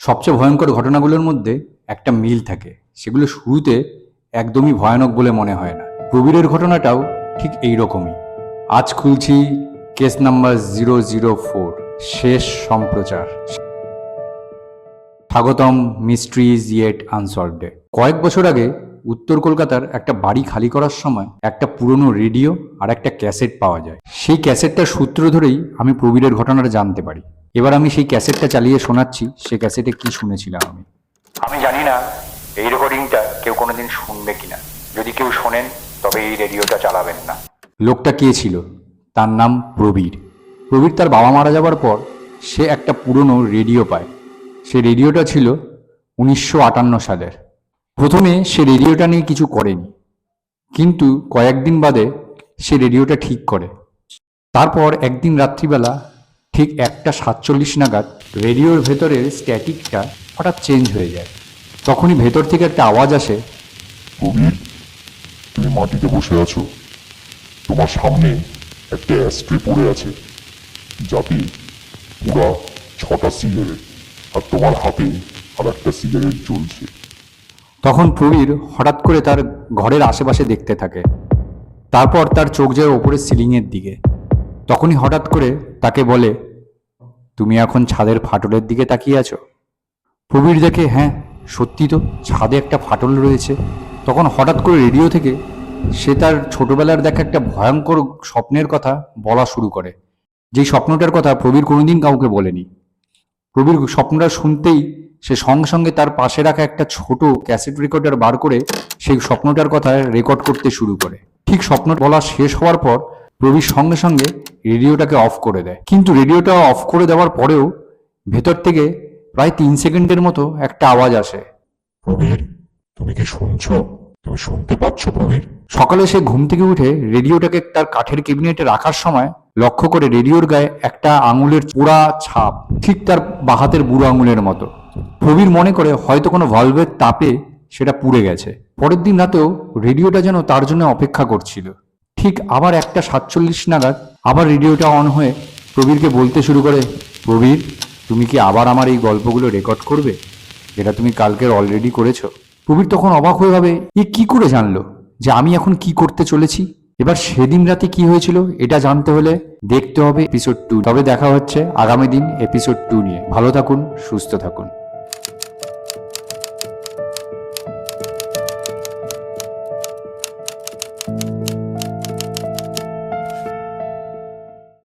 সবচেয়ে ভয়ঙ্কর ঘটনাগুলোর মধ্যে একটা মিল থাকে, সেগুলো শুরুতে একদমই ভয়ানক বলে মনে হয় না। প্রবীরের ঘটনাটাও ঠিক এই রকমই। আজ খুলছি কেস নাম্বার 004, শেষ সম্প্রচার। স্বাগতম মিস্ট্রিজ ইয়েট আনসলভডে। কয়েক বছর আগে উত্তর কলকাতার একটা বাড়ি খালি করার সময় একটা পুরনো রেডিও আর একটা ক্যাসেট পাওয়া যায়। সেই ক্যাসেটটার সূত্র ধরেই আমি প্রবীরের ঘটনাটা জানতে পারি। এবার আমি সেই ক্যাসেটটা চালিয়ে শোনাচ্ছি সে ক্যাসেটে কি শুনেছিলাম আমি জানি না এই রেকর্ডিংটা কেউ কোনোদিন শুনবে কিনা। যদি কেউ শোনেন তবে এই রেডিওটা চালাবেন না। লোকটা কে ছিল? তার নাম প্রবীর। প্রবীর তার বাবা মারা যাবার পর সে একটা পুরনো রেডিও পায়। সে রেডিওটা ছিল 1958 সালের। প্রথমে সে রেডিওটা নিয়ে কিছু করেনি, কিন্তু কয়েকদিন বাদে সে রেডিওটা ঠিক করে। তারপর একদিন রাত্রিবেলা ঠিক 1:47 নাগাদ রেডিওর ভেতরের স্ট্যাটিকটা হঠাৎ চেঞ্জ হয়ে যায়। তখনই ভেতর থেকে একটা আওয়াজ আসে, প্রবীর, তুমি মাটিতে বসে আছো। তোমার সামনে একটা অ্যাস্ট্রে পড়ে আছে, যাতে পুরা 6টা সিগারেট, আর তোমার হাতে আর একটা সিগারেট জ্বলছে। তখন প্রবীর হঠাৎ করে তার ঘরের আশেপাশে দেখতে থাকে। তারপর তার চোখ যায় ওপরের সিলিংয়ের দিকে। তখনই হঠাৎ করে তাকে বলে, তুমি এখন ছাদের ফাটলের দিকে তাকিয়ে আছো। প্রবীর দেখে, হ্যাঁ সত্যি তো, ছাদে একটা ফাটল রয়েছে। তখন হঠাৎ করে রেডিও থেকে সে তার ছোটবেলার দেখা একটা ভয়ঙ্কর স্বপ্নের কথা বলা শুরু করে। যেই স্বপ্নটার কথা প্রবীর কোনোদিন কাউকে বলেনি। প্রবীর স্বপ্নটা শুনতেই সে সঙ্গে সঙ্গে তার পাশে রাখা একটা ছোট ক্যাসেট রেকর্ডার বার করে সেই স্বপ্নটার কথা রেকর্ড করতে শুরু করে। ঠিক স্বপ্ন বলা শেষ হওয়ার পর প্রবীর সঙ্গে সঙ্গে রেডিওটাকে অফ করে দেয়। কিন্তু রেডিওটা অফ করে দেওয়ার পরেও ভেতর থেকে প্রায় 3 সেকেন্ডের মতো একটা আওয়াজ আসে। প্রবীর, তুমি কি শুনছো? তুমি শুনতে পাচ্ছ প্রবীর? সকালে সে ঘুম থেকে উঠে রেডিওটাকে তার কাঠের ক্যাবিনেটে রাখার সময় লক্ষ্য করে রেডিওর গায়ে একটা আঙুলের পোড়া ছাপ, ঠিক তার বাহাতের বুড়ো আঙুলের মতো। প্রবীর মনে করে হয়তো কোনো ভালভের তাপে সেটা পুড়ে গেছে। পরের দিন রাতেও রেডিওটা যেন তার জন্য অপেক্ষা করছিল। ঠিক আবার 1:47 নাগাদ আবার রেডিওটা অন হয়ে প্রবীরকে বলতে শুরু করে, প্রবীর, তুমি কি আবার আমার এই গল্পগুলো রেকর্ড করবে, যেটা তুমি কালকের অলরেডি করেছো? প্রবীর তখন অবাক হয়ে ভাবে, এ কি করে জানলো যে আমি এখন কি করতে চলেছি? এবার সেদিন রাতে কি হয়েছিল এটা জানতে হলে দেখতে হবে এপিসোড 2। তবে দেখা হচ্ছে আগামী দিন এপিসোড 2 নিয়ে। ভালো থাকুন, সুস্থ থাকুন।